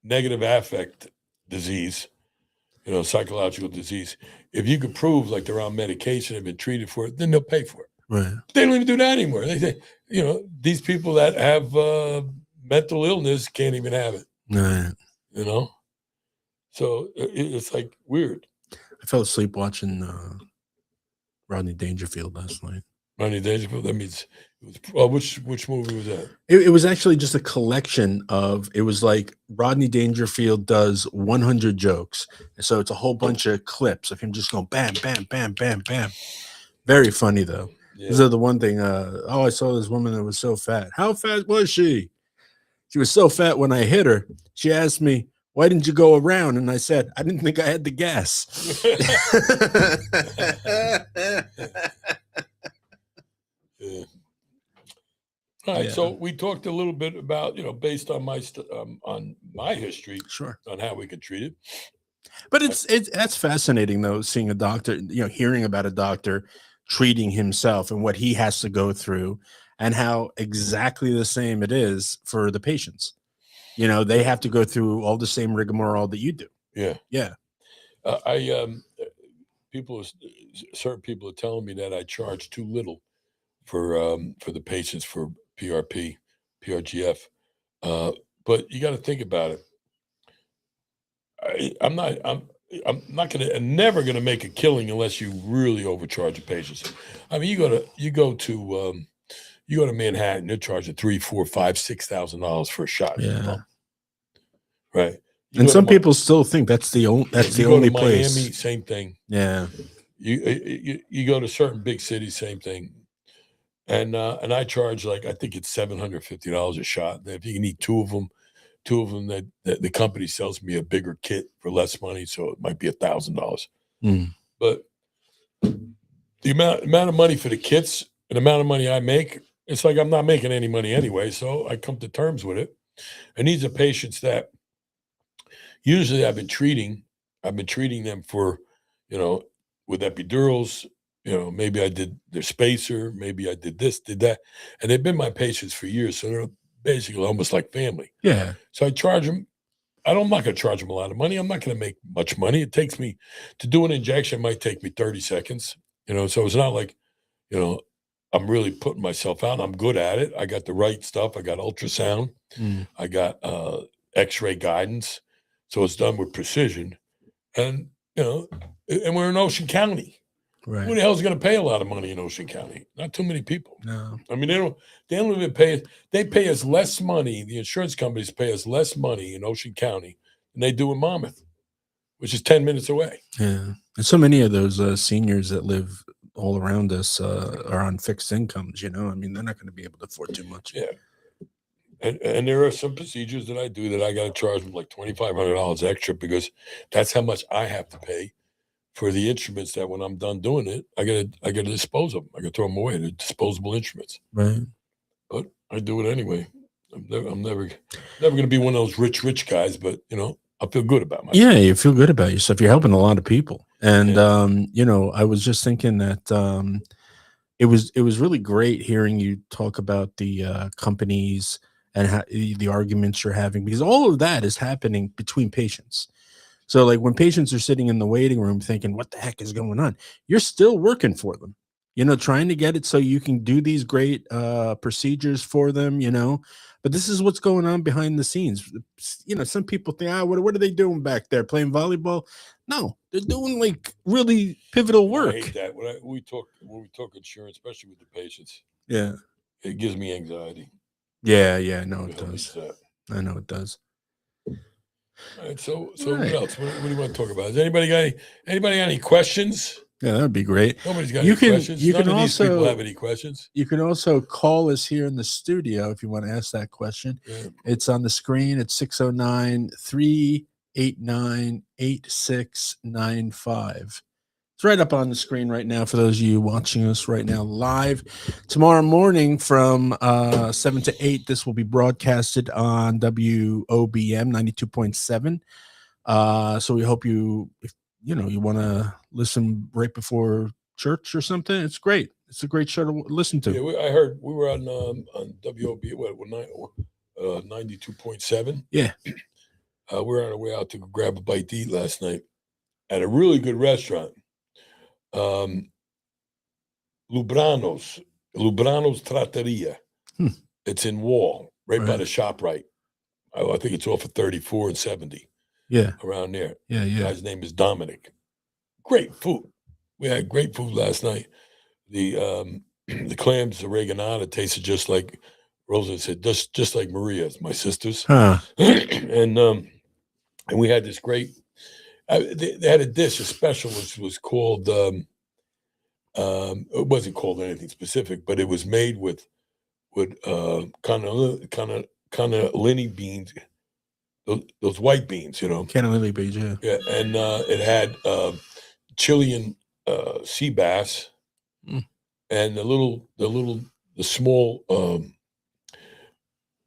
negative affect disease, psychological disease. If you could prove like they're on medication, have been treated for it, then they'll pay for it. Right. They don't even do that anymore. They say, these people that have mental illness can't even have it. Right. So it's like weird. I fell asleep watching Rodney Dangerfield last night. Rodney Dangerfield. That means it was, which movie was that? It was actually just a collection of. It was like Rodney Dangerfield does 100 jokes, so it's a whole bunch of clips of him just going bam, bam, bam, bam, bam. Very funny though. Yeah. This is the one thing. Oh, I saw this woman that was so fat. How fat was she? She was so fat when I hit her. She asked me, "Why didn't you go around?" And I said, "I didn't think I had the gas." Yeah. All right. Yeah. So we talked a little bit about, based on my history, Sure. on how we could treat it. But that's fascinating though, seeing a doctor, hearing about a doctor treating himself and what he has to go through, and how exactly the same it is for the patients. They have to go through all the same rigmarole that you do. Yeah. Yeah. Certain people are telling me that I charge too little for the patients for PRP, PRGF. But you got to think about it. I'm never gonna make a killing unless you really overcharge the patients. I mean, you go to Manhattan, they're charging $3,000, $4,000, $5,000, $6,000 for a shot. Yeah. Right. And some people still think that's the only place. Miami, same thing. Yeah. You go to certain big cities, same thing. And I charge I think it's $750 a shot. If you need two of them that the company sells me a bigger kit for less money, so it might be $1,000. But the amount of money for the kits and the amount of money I make, it's like I'm not making any money anyway. So I come to terms with it. And these are patients that usually I've been treating them for, with epidurals. Maybe I did their spacer, maybe I did this, did that, and they've been my patients for years. So they're basically almost like family. Yeah. So I charge them. I'm not going to charge them a lot of money. I'm not going to make much money. It takes me to do an injection. It might take me 30 seconds. So it's not like, I'm really putting myself out. I'm good at it. I got the right stuff. I got ultrasound. I got X-ray guidance. So it's done with precision. And, and we're in Ocean County. Right. Who the hell is going to pay a lot of money in Ocean County? Not too many people. No. I mean, they don't even pay. They pay us less money. The insurance companies pay us less money in Ocean County than they do in Monmouth, which is 10 minutes away. Yeah. And so many of those seniors that live all around us are on fixed incomes, I mean, they're not going to be able to afford too much. Yeah. And there are some procedures that I do that I got to charge them like $2,500 extra, because that's how much I have to pay for the instruments that when I'm done doing it, I gotta dispose of them. I gotta throw them away. They're disposable instruments. Right. But I do it anyway. I'm never gonna be one of those rich guys, but I feel good about myself. Yeah, you feel good about yourself. You're helping a lot of people. And I was just thinking that it was really great hearing you talk about the companies and how, the arguments you're having, because all of that is happening between patients. So like when patients are sitting in the waiting room thinking, what the heck is going on? You're still working for them, trying to get it so you can do these great procedures for them, but this is what's going on behind the scenes. Some people think, what are they doing back there? Playing volleyball? No, they're doing like really pivotal work. I hate that. When we talk insurance, especially with the patients. Yeah. It gives me anxiety. Yeah. I know it does. I know it does. All right, so right. What else? What do you want to talk about? Has anybody got any questions? Yeah, that would be great. Nobody's got any questions. None of these people have any questions. You can also call us here in the studio if you want to ask that question. Yeah. It's on the screen. It's 609-389-8695. It's right up on the screen right now for those of you watching us right now live. Tomorrow morning from 7 to 8, this will be broadcasted on WOBM 92.7. So we hope you want to listen right before church or something. It's great. It's a great show to listen to. Yeah, I heard we were on WOB 92.7. Yeah. We're on our way out to grab a bite to eat last night at a really good restaurant. Lubrano's Trattoria. It's in Wall, right by the ShopRite. I think it's off of 34 and 70. Yeah, around there. Yeah. The guy's name is Dominic. Great food. We had great food last night. The the clams, the reganata, tasted just like Rosa said, just like Maria's, my sister's. Huh. And we had this great. They had a dish, a special, which was called. It wasn't called anything specific, but it was made with kind of linny beans, those white beans, you know. Cannellini beans, yeah. Yeah, and it had Chilean sea bass, and the small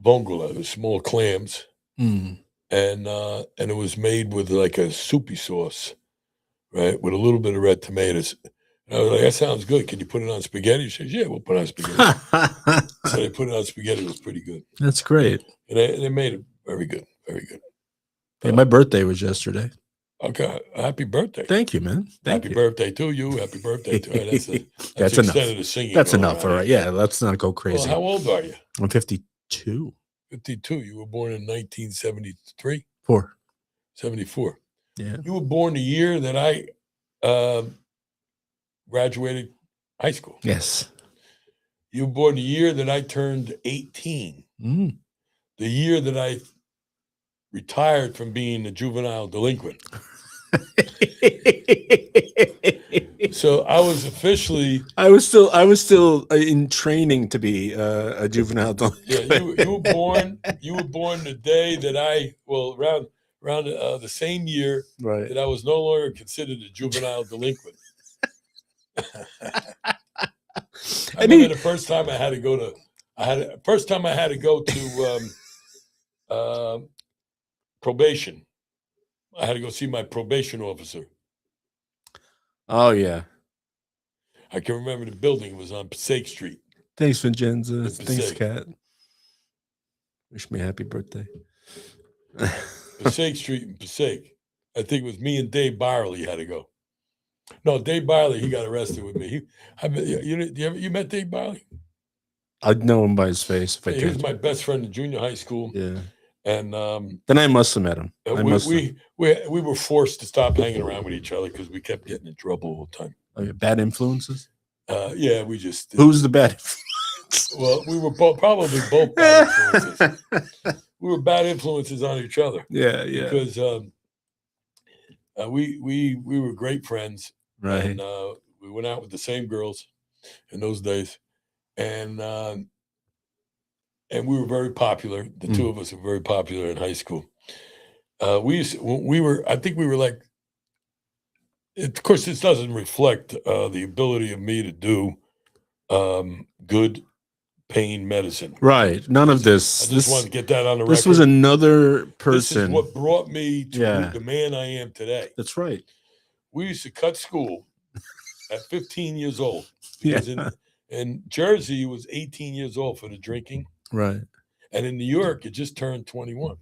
vongole, the small clams, and it was made with like a soupy sauce, right, with a little bit of red tomatoes. And I was like, that sounds good. Can you put it on spaghetti? She says, yeah, we'll put it on spaghetti. So they put it on spaghetti. It was pretty good. That's great. And they made it very good, very good. Hey, my birthday was yesterday. Okay, happy birthday! Thank you, man. Happy birthday to you. Happy birthday to her. That's enough. Of the singing. That's enough. All right. Yeah, let's not go crazy. Well, how old are you? I'm 52. 52. You were born in 1973. 74. Yeah. You were born the year that I graduated high school. Yes. You were born the year that I turned 18. The year that I retired from being a juvenile delinquent. So I was officially. I was still in training to be a juvenile delinquent. Yeah, you were born the day that around the same year that I was no longer considered a juvenile delinquent. I remember the first time I had to go to probation. I had to go see my probation officer. Oh yeah, I can remember the building was on Passaic Street. Thanks, Vincenzo. Thanks, Kat. Wish me a happy birthday. Passaic Street in Passaic. I think it was me and Dave Byerly had to go. No, Dave Byerly, he got arrested with me. You met Dave Byerly? I'd know him by his face. He was my best friend in junior high school. Yeah. And then I must have met him. We were forced to stop hanging around with each other because we kept getting in trouble all the time. Oh, yeah. Bad influences? Yeah, we just. Who's the bad influence? Well, we were probably both bad influences. We were bad influences on each other. Yeah. Because we were great friends. Right. And we went out with the same girls in those days. And we were very popular. The two of us were very popular in high school. I think we were like, of course, this doesn't reflect the ability of me to do good pain medicine. Right. None of this. I just wanted to get that on the record. This was another person. This is what brought me to the man I am today. That's right. We used to cut school at 15 years old. Because in Jersey, it was 18 years old for the drinking. Right. And in New York, it just turned 21.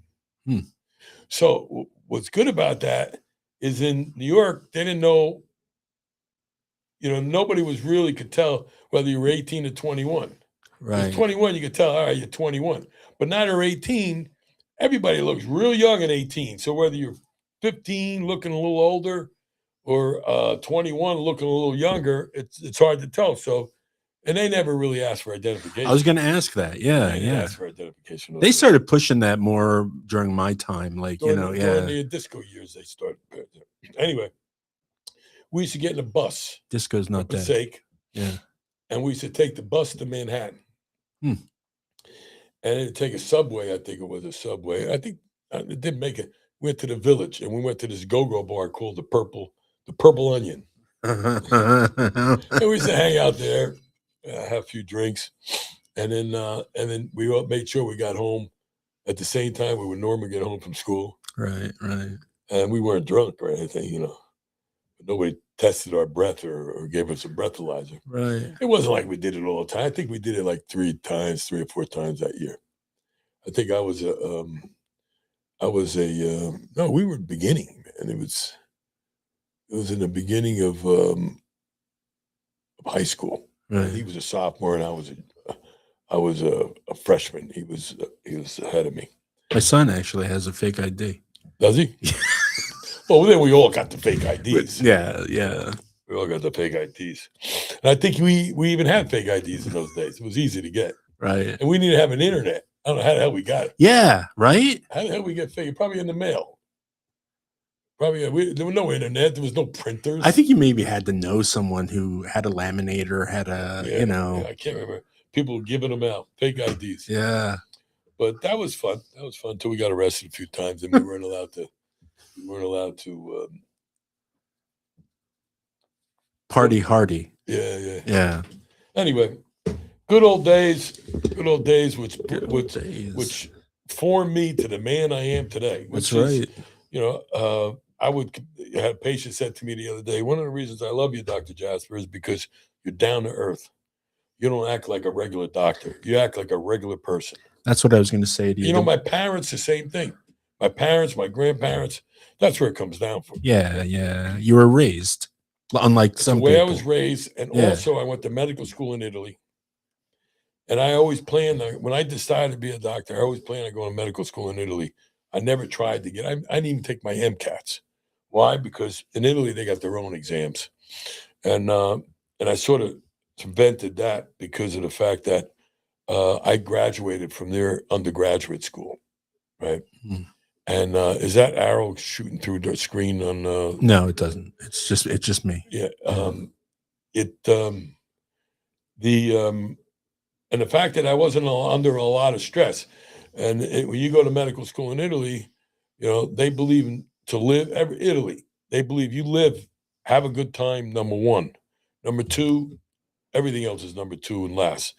So what's good about that is in New York, they didn't know, nobody was really could tell whether you were 18 or 21. Right. 21, you could tell, all right, you're 21. But now they're 18. Everybody looks real young at 18. So whether you're 15 looking a little older or 21 looking a little younger, it's hard to tell. So, and they never really asked for identification. I was going to ask that. Yeah, they asked for identification. They started pushing that more during my time, during the disco years. They started. Anyway, we used to get in a bus. Disco's not dead. Passaic. Yeah, and we used to take the bus to Manhattan, and then take a subway. I think it was a subway. I think it didn't make it. Went to the Village, and we went to this go-go bar called the Purple Onion. And we used to hang out there. Have a few drinks, and then we all made sure we got home at the same time we would normally get home from school. Right. And we weren't drunk or anything, Nobody tested our breath or gave us a breathalyzer. Right. It wasn't like we did it all the time. I think we did it like 3 or 4 times that year. I think we were beginning, and it was in the beginning of high school. Right. He was a sophomore, and I was a freshman. He was ahead of me. My son actually has a fake ID. Does he? Well, then we all got the fake IDs. Yeah. We all got the fake IDs. And I think we even had fake IDs in those days. It was easy to get. Right. And we didn't have an internet. I don't know how the hell we got it. Yeah, right? How the hell we get fake? Probably in the mail. Probably there was no internet. There was no printers. I think you maybe had to know someone who had a laminator, had a, Yeah, I can't remember. People giving them out, fake IDs. Yeah. But that was fun. That was fun until we got arrested a few times and we weren't allowed to party hardy. Yeah. Anyway, good old days, which formed me to the man I am today. That's right. I had a patient said to me the other day, one of the reasons I love you, Dr. Jasper, is because you're down to earth. You don't act like a regular doctor. You act like a regular person. That's what I was going to say to you. My parents, the same thing. My parents, my grandparents, that's where it comes down from. Yeah. You were raised, unlike some people. The way I was raised, and also I went to medical school in Italy. And I always planned, when I decided to be a doctor, I always planned on going to medical school in Italy. I never tried to I didn't even take my MCATs. Why? Because in Italy, they got their own exams. And I sort of invented that because of the fact that I graduated from their undergraduate school, right? Mm. And is that arrow shooting through the screen on? No, it doesn't. It's just me. Yeah. And the fact that I wasn't under a lot of stress, and when you go to medical school in Italy, they believe Italy. They believe you live, have a good time. Number one, number two, everything else is number two and last.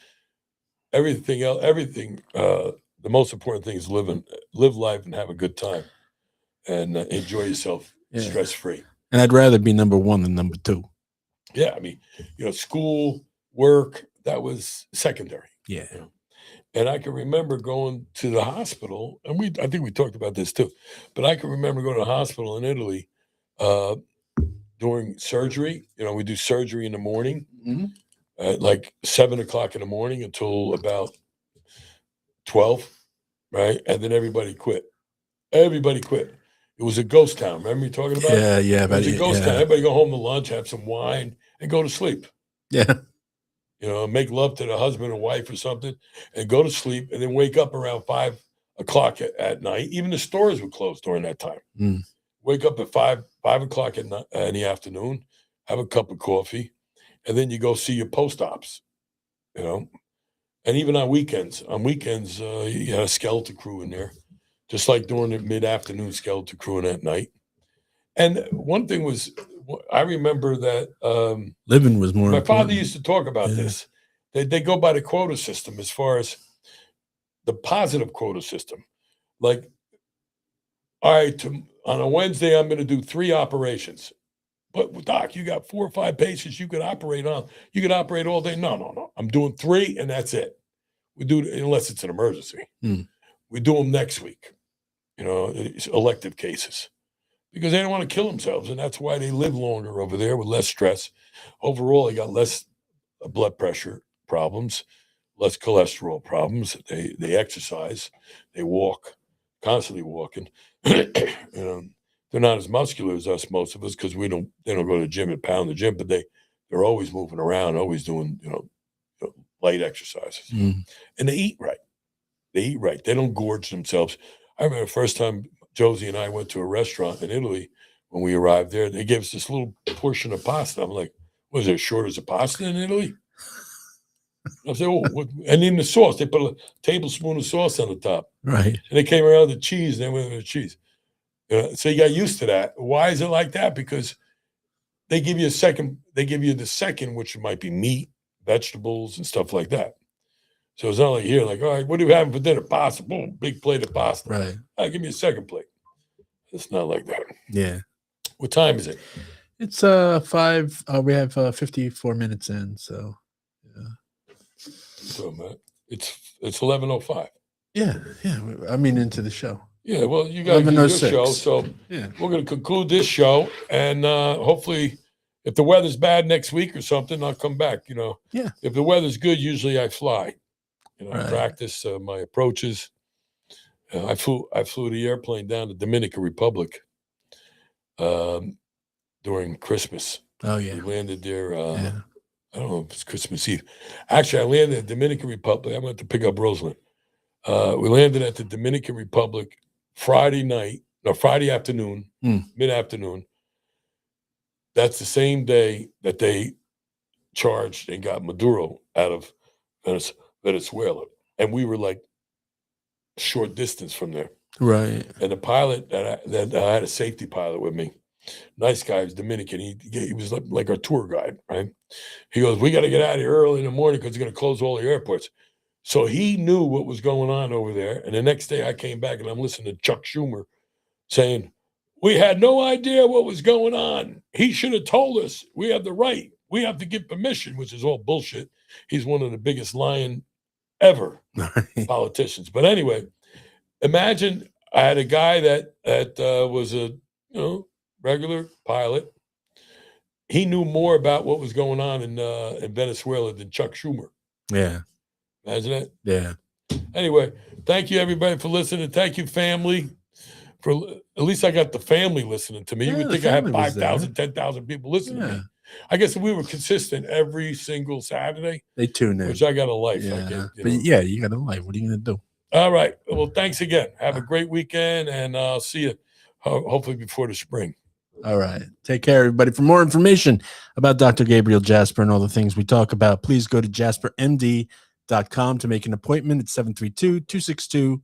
Everything else, the most important thing is live life and have a good time, and enjoy yourself stress free. And I'd rather be number one than number two. Yeah, I mean, school, work, that was secondary. Yeah. And I can remember going to the hospital, and I think we talked about this too, but I can remember going to the hospital in Italy during surgery. We do surgery in the morning, at like 7 o'clock in the morning until about 12, right? And then everybody quit. Everybody quit. It was a ghost town. Remember me talking about it? Yeah. It was a ghost town. Everybody go home to lunch, have some wine, and go to sleep. Yeah. Make love to the husband or wife or something and go to sleep and then wake up around 5 o'clock at night. Even the stores would close during that time. Mm. Wake up at 5 o'clock in the afternoon, have a cup of coffee, and then you go see your post-ops, And even on weekends, you had a skeleton crew in there, just like during the mid-afternoon skeleton crew at night. And one thing was, I remember that living was more my important. father used to talk about this. They go by the quota system as far as the positive quota system. Like, all right, on a Wednesday, I'm going to do 3 operations. But, Doc, you got 4 or 5 patients you could operate on. You could operate all day. No. I'm doing 3, and that's it. We do it unless it's an emergency. We do them next week, it's elective cases. Because they don't want to kill themselves, and that's why they live longer over there with less stress. Overall, they got less blood pressure problems, less cholesterol problems. They exercise, they walk, constantly walking. They're not as muscular as us, most of us, because they don't go to the gym and pound the gym, but they're always moving around, always doing light exercises, and they eat right. They don't gorge themselves. I remember the first time Josie and I went to a restaurant in Italy. When we arrived there, they gave us this little portion of pasta. I'm like, was there shortage of pasta in Italy? I said, what? And in the sauce, they put a tablespoon of sauce on the top. Right. And they came around with the cheese, and they went with the cheese. So you got used to that. Why is it like that? Because they give you the second, which might be meat, vegetables, and stuff like that. So it's not like here, like, all right, what are you having for dinner? Pasta. Boom, big plate of pasta. Right. All right, give me a second plate. It's not like that. Yeah. What time is it? It's 5. We have 54 minutes in, so yeah. So, it's 11:05. Yeah. I mean, into the show. Yeah, well, you got to do your show, 11:06. so Yeah. we're going to conclude this show, and hopefully, if the weather's bad next week or something, I'll come back. Yeah. If the weather's good, usually I fly. Right. I practice my approaches. I flew the airplane down to Dominican Republic during Christmas, Oh We yeah. landed there. Yeah. I don't know if it's Christmas Eve. Actually, I landed in the Dominican Republic. I went to pick up Rosalind. We landed at the Dominican Republic Friday afternoon, mid-afternoon. That's the same day that they charged and got Maduro out of Venezuela. And we were like a short distance from there. Right. And the pilot that I had a safety pilot with me, nice guy, he was Dominican. He was like our tour guide, right? He goes, we got to get out of here early in the morning because it's going to close all the airports. So he knew what was going on over there. And the next day I came back and I'm listening to Chuck Schumer saying, we had no idea what was going on. He should have told us. We have the right. We have to give permission, which is all bullshit. He's one of the biggest lying ever politicians. But anyway, imagine I had a guy that was a regular pilot. He knew more about what was going on in Venezuela than Chuck Schumer. Yeah. Imagine that. Yeah. Anyway, thank you everybody for listening. Thank you, family. For at least I got the family listening to me. Yeah, you would think I had 5,000, 10,000 people listening to me. I guess if we were consistent every single Saturday, they tune in. Which I got a life. Yeah. I get, but yeah, you got a life. What are you going to do? All right. Well, thanks again. Have a great weekend, and I'll see you hopefully before the spring. All right. Take care, everybody. For more information about Dr. Gabriele Jasper and all the things we talk about, please go to jaspermd.com to make an appointment at 732-262-07.